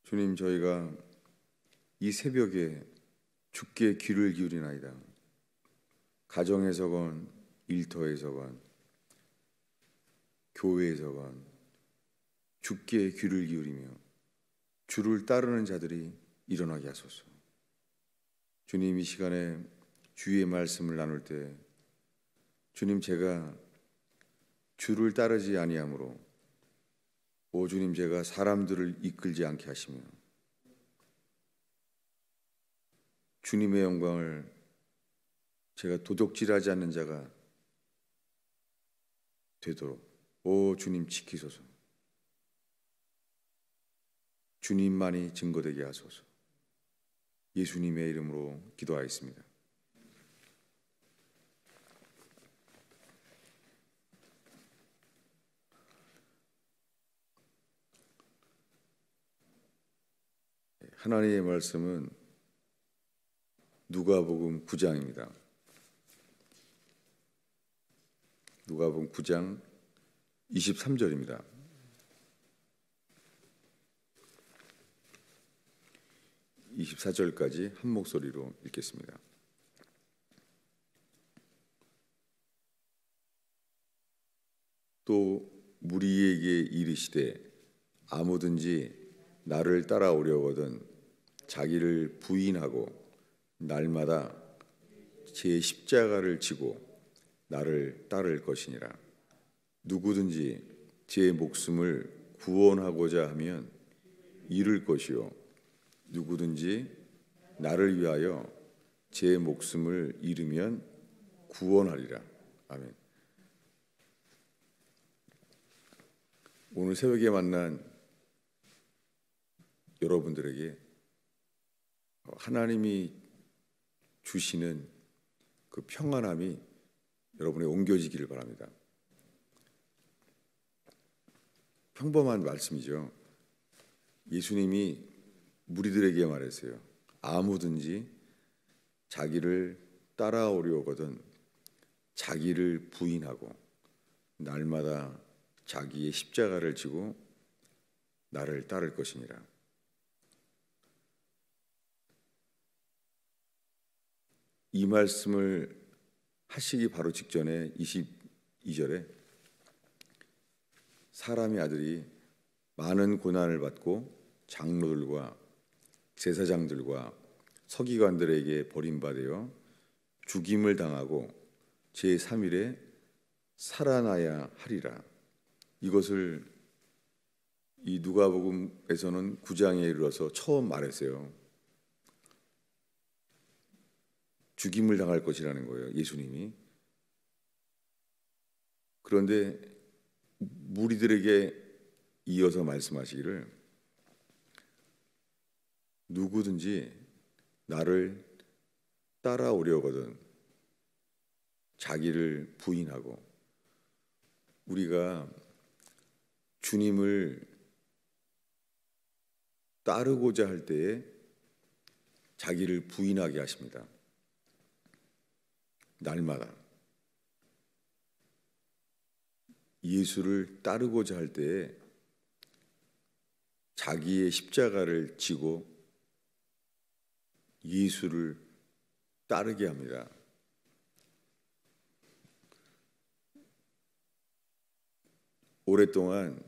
주님, 저희가 이 새벽에 주께 귀를 기울이나이다. 가정에서건 일터에서건 교회에서건 주께 귀를 기울이며 주를 따르는 자들이 일어나게 하소서. 주님, 이 시간에 주의 말씀을 나눌 때 주님, 제가 주를 따르지 아니하므로 오 주님, 제가 사람들을 이끌지 않게 하시며 주님의 영광을 제가 도둑질하지 않는 자가 되도록 오 주님 지키소서. 주님만이 증거되게 하소서. 예수님의 이름으로 기도하였습니다. 하나님의 말씀은 누가복음 9장입니다. 누가복음 9장 23절입니다. 24절까지 한 목소리로 읽겠습니다. 또 무리에게 이르시되 아무든지 나를 따라오려거든 자기를 부인하고 날마다 제 십자가를 지고 나를 따를 것이니라. 누구든지 제 목숨을 구원하고자 하면 잃을 것이요 누구든지 나를 위하여 제 목숨을 잃으면 구원하리라. 아멘. 오늘 새벽에 만난 여러분들에게 하나님이 주시는 그 평안함이 여러분에 옮겨지기를 바랍니다. 평범한 말씀이죠. 예수님이 무리들에게 말했어요. 아무든지 자기를 따라오려거든 자기를 부인하고 날마다 자기의 십자가를 지고 나를 따를 것이니라. 이 말씀을 하시기 바로 직전에 22절에 사람의 아들이 많은 고난을 받고 장로들과 제사장들과 서기관들에게 버림받아 죽임을 당하고 제3일에 살아나야 하리라. 이것을 이 누가복음에서는 9장에 이르러서 처음 말했어요. 죽임을 당할 것이라는 거예요, 예수님이. 그런데 무리들에게 이어서 말씀하시기를 누구든지 나를 따라오려거든 자기를 부인하고, 우리가 주님을 따르고자 할 때에 자기를 부인하게 하십니다. 날마다 예수를 따르고자 할 때에 자기의 십자가를 지고 예수를 따르게 합니다. 오랫동안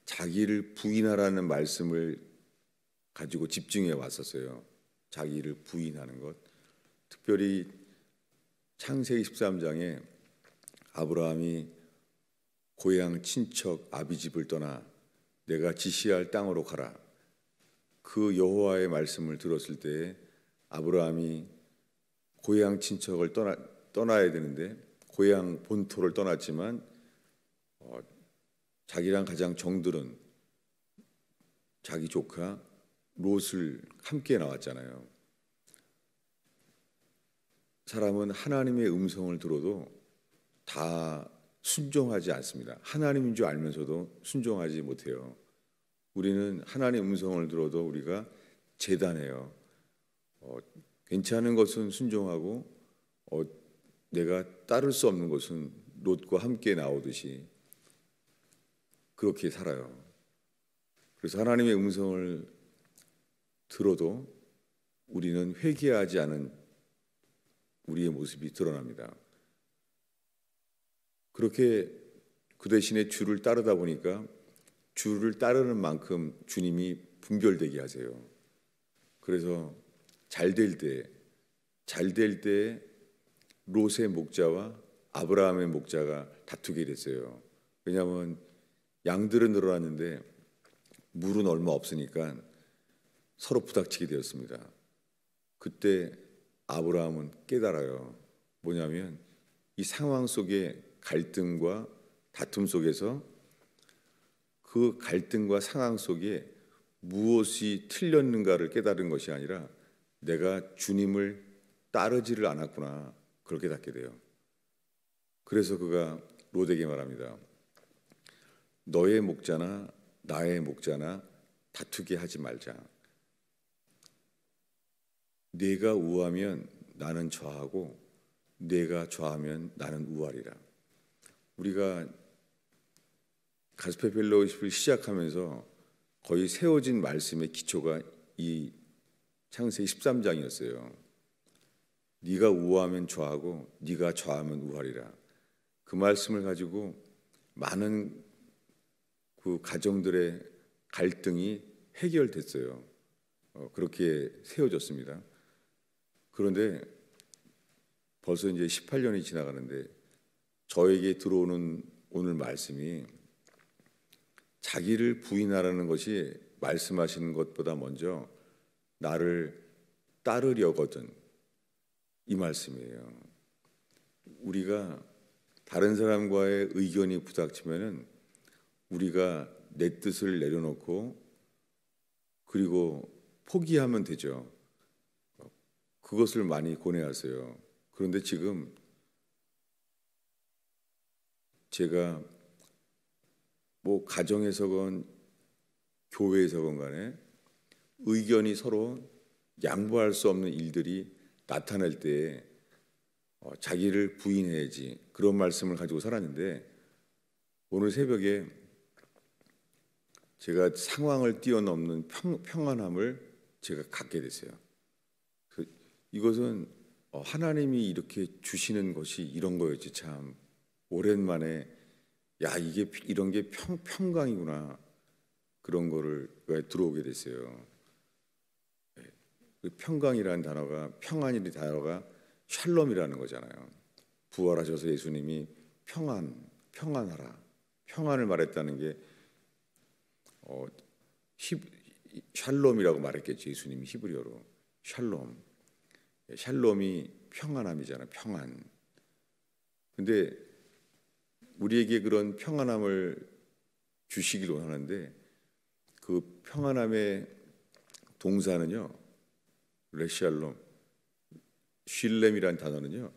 자기를 부인하라는 말씀을 가지고 집중해 왔었어요. 자기를 부인하는 것. 특별히 창세기 13장에 아브라함이 고향 친척 아비집을 떠나 내가 지시할 땅으로 가라. 그 여호와의 말씀을 들었을 때 아브라함이 고향 친척을 떠나야 되는데 고향 본토를 떠났지만 자기랑 가장 정들은 자기 조카 롯을 함께 나왔잖아요. 사람은 하나님의 음성을 들어도 다 순종하지 않습니다. 하나님인 줄 알면서도 순종하지 못해요. 우리는 하나님의 음성을 들어도 우리가 재단해요. 괜찮은 것은 순종하고 내가 따를 수 없는 것은 롯과 함께 나오듯이 그렇게 살아요. 그래서 하나님의 음성을 들어도 우리는 회개하지 않은 우리의 모습이 드러납니다. 그렇게 그 대신에 주를 따르다 보니까 주를 따르는 만큼 주님이 분별되게 하세요. 그래서 잘 될 때 롯의 목자와 아브라함의 목자가 다투게 됐어요. 왜냐하면 양들은 늘어났는데 물은 얼마 없으니까 서로 부닥치게 되었습니다. 그때 아브라함은 깨달아요. 뭐냐면 이 상황 속에 갈등과 다툼 속에서 그 갈등과 상황 속에 무엇이 틀렸는가를 깨달은 것이 아니라 내가 주님을 따르지를 않았구나, 그걸 깨닫게 돼요. 그래서 그가 롯에게 말합니다. 너의 목자나 나의 목자나 다투게 하지 말자. 네가 우하면 나는 좌하고 네가 좌하면 나는 우하리라. 우리가 가스페 펠로우십을 시작하면서 거의 세워진 말씀의 기초가 이 창세기 13장이었어요. 네가 우하면 좌하고 네가 좌하면 우하리라. 그 말씀을 가지고 많은 그 가정들의 갈등이 해결됐어요. 그렇게 세워졌습니다. 그런데 벌써 이제 18년이 지나가는데 저에게 들어오는 오늘 말씀이 자기를 부인하라는 것이 말씀하시는 것보다 먼저 나를 따르려거든, 이 말씀이에요. 우리가 다른 사람과의 의견이 부닥치면은 우리가 내 뜻을 내려놓고 그리고 포기하면 되죠. 그것을 많이 고뇌하세요. 그런데 지금 제가 뭐 가정에서건 교회에서건 간에 의견이 서로 양보할 수 없는 일들이 나타날 때 자기를 부인해야지, 그런 말씀을 가지고 살았는데 오늘 새벽에 제가 상황을 뛰어넘는 평안함을 제가 갖게 됐어요. 이것은 하나님이 이렇게 주시는 것이 이런 거였지, 참 오랜만에 야, 이게 이런 게 평강이구나, 그런 거를 들어오게 됐어요. 그 평강이라는 단어가, 평안이라는 단어가 샬롬이라는 거잖아요. 부활하셔서 예수님이 평안하라, 평안을 말했다는 게 샬롬이라고 말했겠죠. 예수님이 히브리어로 샬롬. 샬롬이 평안함이잖아요. 평안. 근데 우리에게 그런 평안함을 주시길 원하는데 그 평안함의 동사는요, 레샬롬, 쉴렘이라는 단어는요,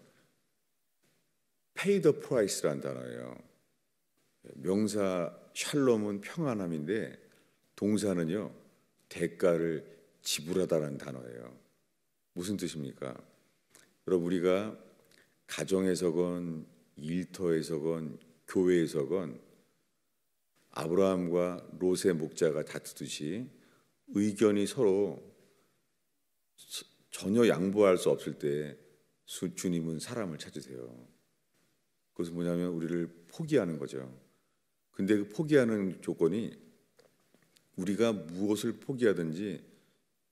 pay the price라는 단어예요. 명사 샬롬은 평안함인데 동사는요, 대가를 지불하다라는 단어예요. 무슨 뜻입니까? 여러분, 우리가 가정에서건 일터에서건 교회에서건 아브라함과 롯의 목자가 다투듯이 의견이 서로 전혀 양보할 수 없을 때 주님은 사람을 찾으세요. 그것은 뭐냐면 우리를 포기하는 거죠. 근데 그 포기하는 조건이 우리가 무엇을 포기하든지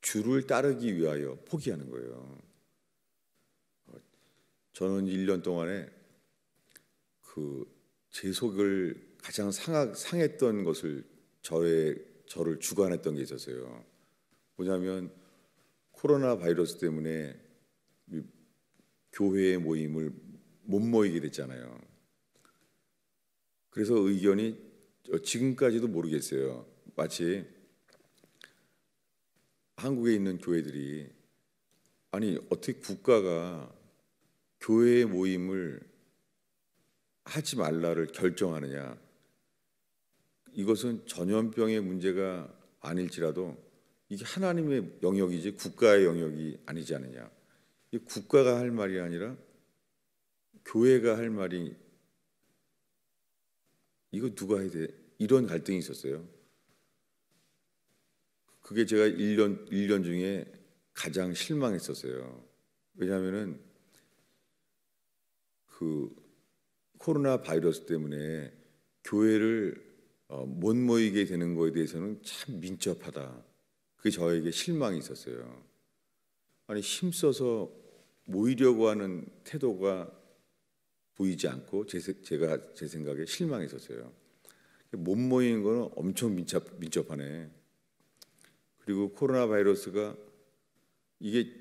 주를 따르기 위하여 포기하는 거예요. 저는 1년 동안에 제 속을 가장 상했던 것을 저를 주관했던 게 있었어요. 뭐냐면 코로나 바이러스 때문에 교회의 모임을 못 모이게 됐잖아요. 그래서 의견이 지금까지도 모르겠어요. 마치 한국에 있는 교회들이 아니 어떻게 국가가 교회의 모임을 하지 말라를 결정하느냐. 이것은 전염병의 문제가 아닐지라도 이게 하나님의 영역이지 국가의 영역이 아니지 않느냐. 이 국가가 할 말이 아니라 교회가 할 말이, 이거 누가 해야 돼? 이런 갈등이 있었어요. 그게 제가 1년 중에 가장 실망했었어요. 왜냐하면은 그 코로나 바이러스 때문에 교회를 못 모이게 되는 거에 대해서는 참 민첩하다. 그게 저에게 실망이 있었어요. 아니 힘써서 모이려고 하는 태도가 보이지 않고 제가 제 생각에 실망했었어요. 못 모이는 거는 엄청 민첩하네. 그리고 코로나 바이러스가 이게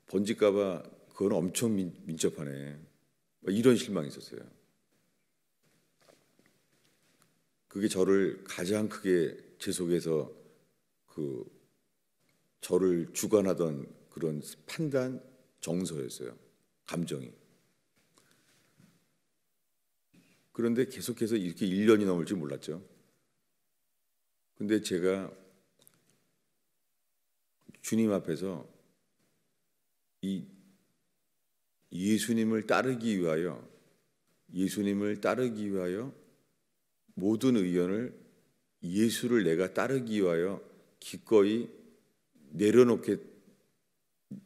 번질까봐 그건 엄청 민첩하네. 이런 실망이 있었어요. 그게 저를 가장 크게 제 속에서 그 저를 주관하던 그런 판단 정서였어요. 감정이. 그런데 계속해서 이렇게 1년이 넘을 줄 몰랐죠. 근데 제가 주님 앞에서 이 예수님을 따르기 위하여 모든 의견을 예수를 내가 따르기 위하여 기꺼이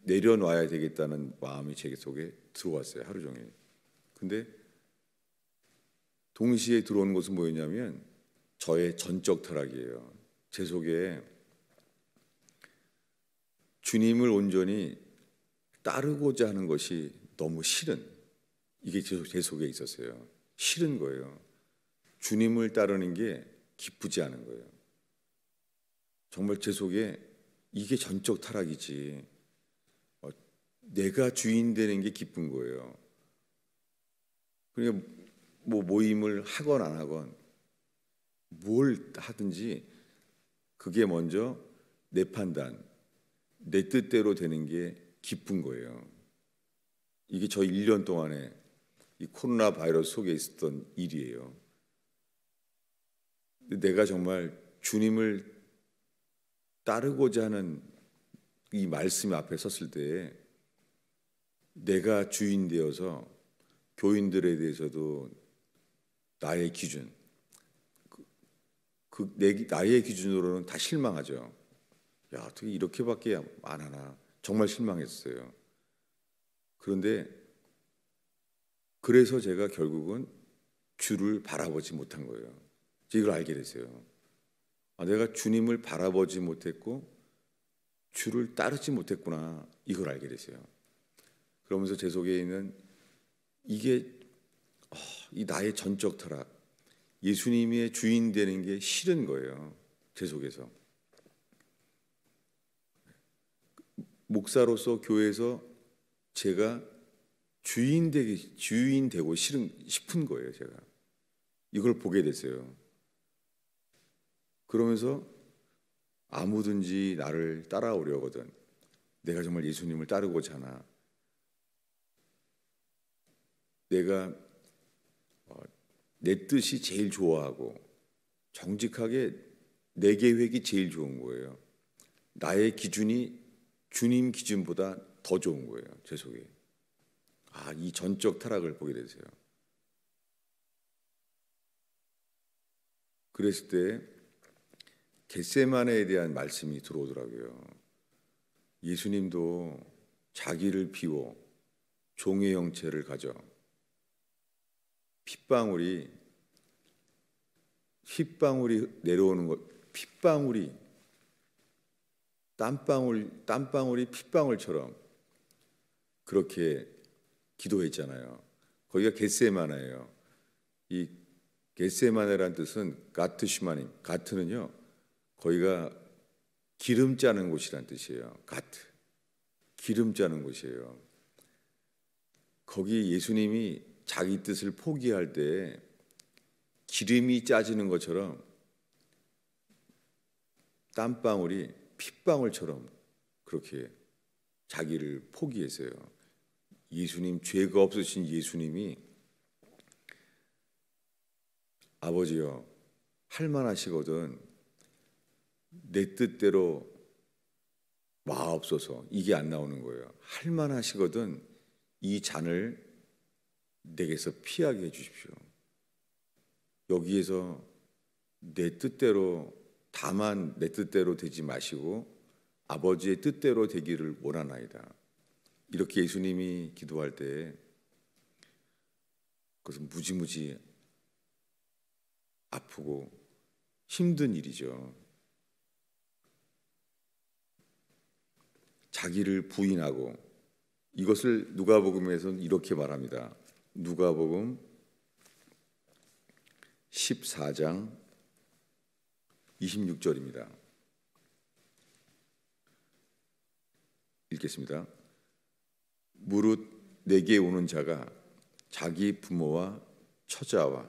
내려놔야 되겠다는 마음이 제 속에 들어왔어요. 하루 종일. 근데 동시에 들어오는 것은 뭐였냐면 저의 전적 타락이에요. 제 속에 주님을 온전히 따르고자 하는 것이 너무 싫은, 이게 제 속에 있었어요. 싫은 거예요. 주님을 따르는 게 기쁘지 않은 거예요. 정말 제 속에 이게 전적 타락이지. 내가 주인 되는 게 기쁜 거예요. 그러니까 뭐 모임을 하건 안 하건 뭘 하든지 그게 먼저 내 판단, 내 뜻대로 되는 게 기쁜 거예요. 이게 저 1년 동안에 이 코로나 바이러스 속에 있었던 일이에요. 내가 정말 주님을 따르고자 하는 이 말씀 앞에 섰을 때 내가 주인 되어서 교인들에 대해서도 나의 기준, 나의 기준으로는 다 실망하죠. 야, 어떻게 이렇게밖에 안 하나. 정말 실망했어요. 그런데 그래서 제가 결국은 주를 바라보지 못한 거예요. 이걸 알게 됐어요. 내가 주님을 바라보지 못했고 주를 따르지 못했구나. 이걸 알게 됐어요. 그러면서 제 속에 있는 이게 이 나의 전적 타락, 예수님의 주인 되는 게 싫은 거예요. 제 속에서. 목사로서 교회에서 제가 주인 되고 싶은 거예요. 제가 이걸 보게 됐어요. 그러면서 아무든지 나를 따라오려거든 내가 정말 예수님을 따르고자 하나, 내가 내 뜻이 제일 좋아하고 정직하게 내 계획이 제일 좋은 거예요. 나의 기준이 주님 기준보다 더 좋은 거예요. 제 속에. 이 전적 타락을 보게 되세요. 그랬을 때 겟세마네에 대한 말씀이 들어오더라고요. 예수님도 자기를 비워 종의 형체를 가져 핏방울이 내려오는 것, 땀방울이 핏방울처럼 그렇게 기도했잖아요. 거기가 겟세마네예요. 이 겟세마네라는 뜻은 가트슈마님, 가트는요 거기가 기름 짜는 곳이란 뜻이에요. 가트, 기름 짜는 곳이에요. 거기 예수님이 자기 뜻을 포기할 때 기름이 짜지는 것처럼 땀방울이 핏방울처럼 그렇게 자기를 포기했어요. 예수님, 죄가 없으신 예수님이 아버지여 할만하시거든 내 뜻대로 마옵소서, 이게 안 나오는 거예요. 할만하시거든 이 잔을 내게서 피하게 해주십시오. 여기에서 내 뜻대로 다만 내 뜻대로 되지 마시고 아버지의 뜻대로 되기를 원하나이다. 이렇게 예수님이 기도할 때 그것은 무지무지 아프고 힘든 일이죠. 자기를 부인하고, 이것을 누가복음에서는 이렇게 말합니다. 누가복음 14장 26절입니다. 읽겠습니다. 무릇 내게 오는 자가 자기 부모와 처자와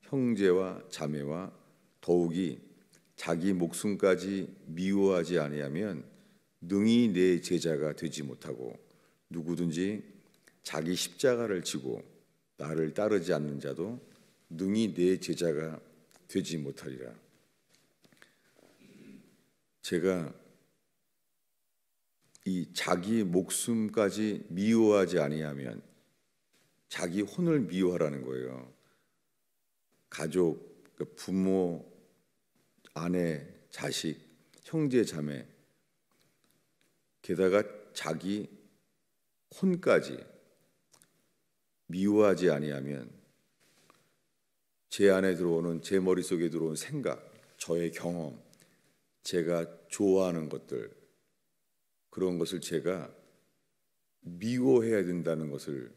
형제와 자매와 더욱이 자기 목숨까지 미워하지 아니하면 능히 내 제자가 되지 못하고, 누구든지 자기 십자가를 지고 나를 따르지 않는 자도 능히 내 제자가 되지 못하리라. 제가 이 자기 목숨까지 미워하지 아니하면, 자기 혼을 미워하라는 거예요. 가족, 부모, 아내, 자식, 형제, 자매, 게다가 자기 혼까지 미워하지 아니하면, 제 안에 들어오는, 제 머릿속에 들어오는 생각, 저의 경험, 제가 좋아하는 것들, 그런 것을 제가 미워해야 된다는 것을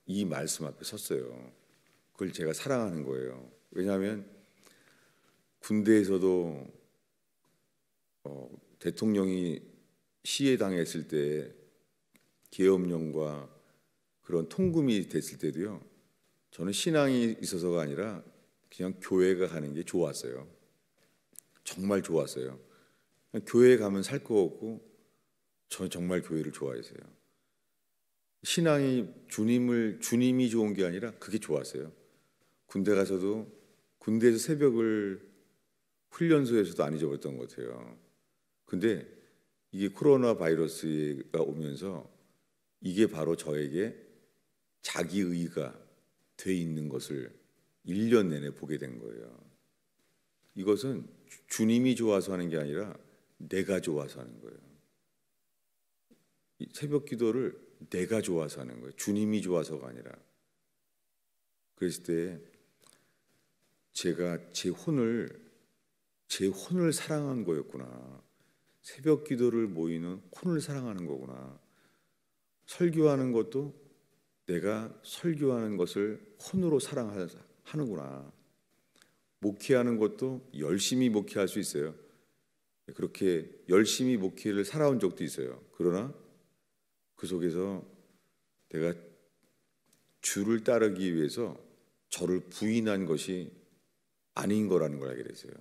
이 말씀 앞에 섰어요. 그걸 제가 사랑하는 거예요. 왜냐하면 군대에서도 대통령이 시해당했을 때, 계엄령과 그런 통금이 됐을 때도요, 저는 신앙이 있어서가 아니라 그냥 교회가 가는 게 좋았어요. 정말 좋았어요. 교회에 가면 살 거 없고, 저는 정말 교회를 좋아했어요. 신앙이 주님이 좋은 게 아니라 그게 좋았어요. 군대 가서도, 군대에서 새벽을 훈련소에서도 안 잊어버렸던 것 같아요. 근데 이게 코로나 바이러스가 오면서 이게 바로 저에게 자기의가 돼 있는 것을 1년 내내 보게 된 거예요. 이것은 주님이 좋아서 하는 게 아니라 내가 좋아서 하는 거예요. 이 새벽 기도를 내가 좋아서 하는 거예요. 주님이 좋아서가 아니라. 그랬을 때 제가 제 혼을 사랑한 거였구나. 새벽 기도를 모이는 혼을 사랑하는 거구나. 설교하는 것도 내가 설교하는 것을 혼으로 사랑하는구나. 목회하는 것도 열심히 목회할 수 있어요. 그렇게 열심히 목회를 살아온 적도 있어요. 그러나 그 속에서 내가 주를 따르기 위해서 저를 부인한 것이 아닌 거라는 걸 알게 됐어요.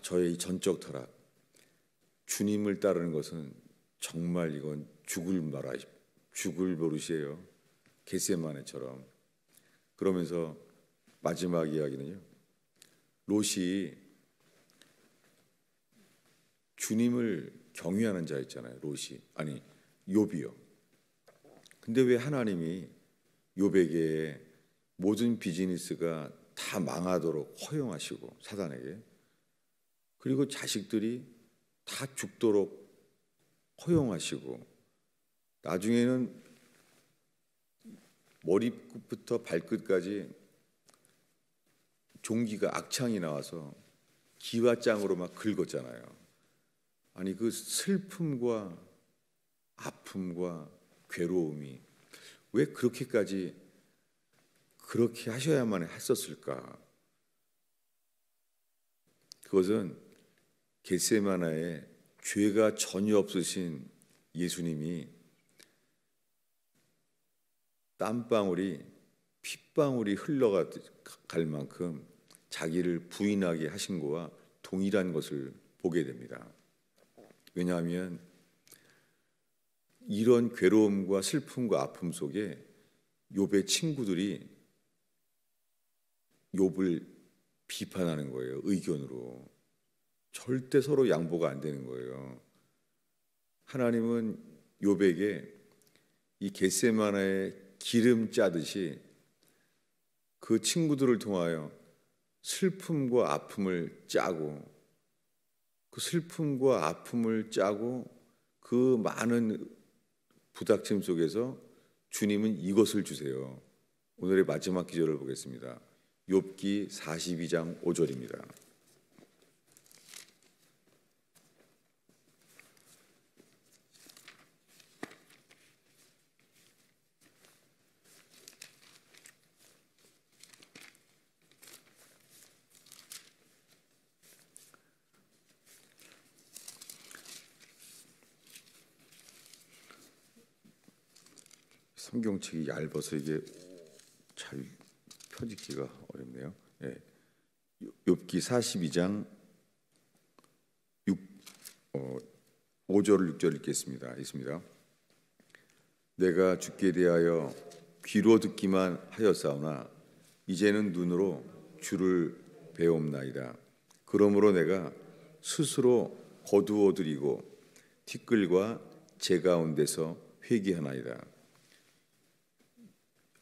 저의 이 전적 철학, 주님을 따르는 것은 정말 이건 죽을 버릇이에요. 겟세마네처럼. 그러면서 마지막 이야기는요, 롯이 주님을 경외하는 자 있잖아요. 욥이요. 근데 왜 하나님이 욥에게 모든 비즈니스가 다 망하도록 허용하시고, 사단에게, 그리고 자식들이 다 죽도록 허용하시고, 나중에는 머리끝부터 발끝까지 종기가 악창이 나와서 기와장으로 막 긁었잖아요. 아니, 그 슬픔과 아픔과 괴로움이 왜 그렇게 하셔야만 했었을까? 그것은 겟세마나에 죄가 전혀 없으신 예수님이 땀방울이 핏방울이 흘러갈 만큼 자기를 부인하게 하신 거와 동일한 것을 보게 됩니다. 왜냐하면 이런 괴로움과 슬픔과 아픔 속에 욥의 친구들이 욥을 비판하는 거예요. 의견으로. 절대 서로 양보가 안 되는 거예요. 하나님은 욥에게 이 겟세마나에 기름 짜듯이 그 친구들을 통하여 슬픔과 아픔을 짜고 그 슬픔과 아픔을 짜고 그 많은 부닥침 속에서 주님은 이것을 주세요. 오늘의 마지막 기절을 보겠습니다. 욥기 42장 5절입니다. 성경책이 얇아서 이게 잘 펴지기가 어렵네요. 예. 욥기 42장 5절 6절 읽겠습니다. 있습니다. 내가 주께 대하여 귀로 듣기만 하였사오나 이제는 눈으로 주를 배옵나이다. 그러므로 내가 스스로 거두어드리고 티끌과 재 가운데서 회개하나이다.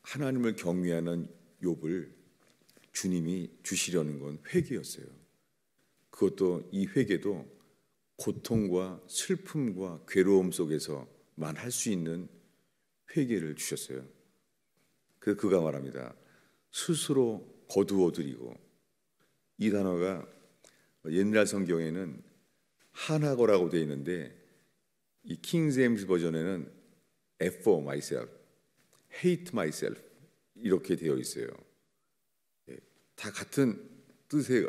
하나님을 경외하는 욥을 주님이 주시려는 건 회개였어요. 그것도 이 회개도 고통과 슬픔과 괴로움 속에서만 할 수 있는 회개를 주셨어요. 그래서 그가 말합니다. 스스로 거두어드리고, 이 단어가 옛날 성경에는 한하고라고 되어 있는데 이 킹제임스 버전에는 for myself, hate myself 이렇게 되어 있어요. 다 같은 뜻의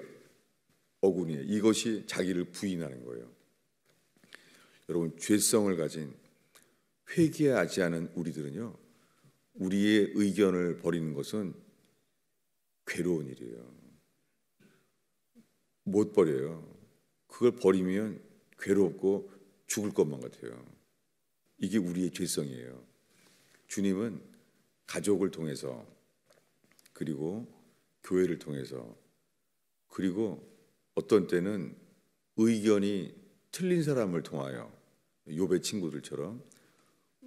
어구니에요. 이것이 자기를 부인하는 거예요. 여러분, 죄성을 가진 회개하지 않은 우리들은요, 우리의 의견을 버리는 것은 괴로운 일이에요. 못 버려요. 그걸 버리면 괴롭고 죽을 것만 같아요. 이게 우리의 죄성이에요. 주님은 가족을 통해서, 그리고 교회를 통해서, 그리고 어떤 때는 의견이 틀린 사람을 통하여, 욥의 친구들처럼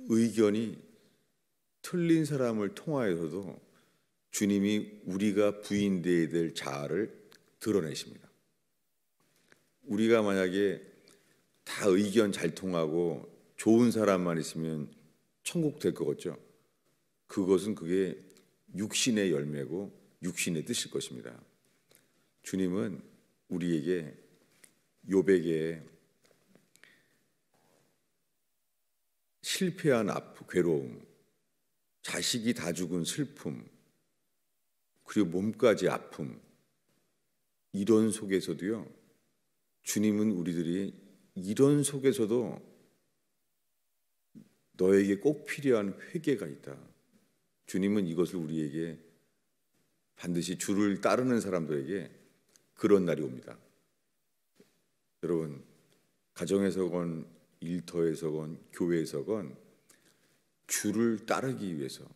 의견이 틀린 사람을 통하여서도 주님이 우리가 부인되어야 될 자아를 드러내십니다. 우리가 만약에 다 의견 잘 통하고 좋은 사람만 있으면 천국 될 것 같죠? 그게 육신의 열매고 육신의 뜻일 것입니다. 주님은 우리에게 욥에게 실패한 괴로움, 자식이 다 죽은 슬픔, 그리고 몸까지 아픔, 이런 속에서도요, 주님은 우리들이 이런 속에서도 너에게 꼭 필요한 회개가 있다. 주님은 이것을 우리에게 반드시 주를 따르는 사람들에게 그런 날이 옵니다. 여러분, 가정에서건 일터에서건 교회에서건 주를 따르기 위해서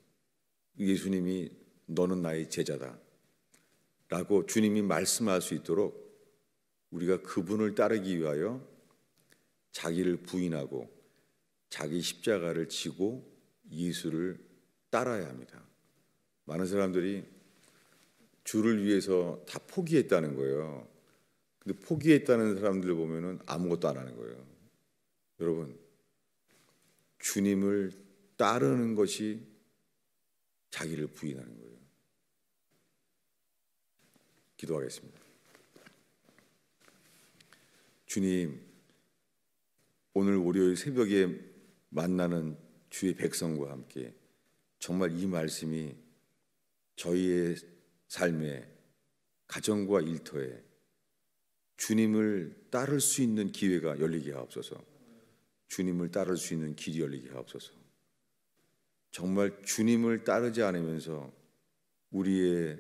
예수님이 너는 나의 제자다 라고 주님이 말씀할 수 있도록 우리가 그분을 따르기 위하여 자기를 부인하고 자기 십자가를 지고 예수를 따라야 합니다. 많은 사람들이 주를 위해서 다 포기했다는 거예요. 근데 포기했다는 사람들 보면은 아무것도 안 하는 거예요. 여러분, 주님을 따르는 것이 자기를 부인하는 거예요. 기도하겠습니다. 주님, 오늘 월요일 새벽에 만나는 주의 백성과 함께 정말 이 말씀이 저희의 삶에, 가정과 일터에 주님을 따를 수 있는 기회가 열리게 하옵소서. 주님을 따를 수 있는 길이 열리게 하옵소서. 정말 주님을 따르지 않으면서 우리의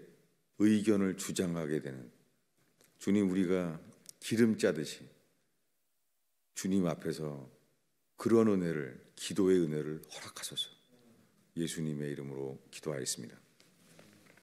의견을 주장하게 되는, 주님, 우리가 기름 짜듯이 주님 앞에서 그런 은혜를, 기도의 은혜를 허락하소서. 예수님의 이름으로 기도하였습니다.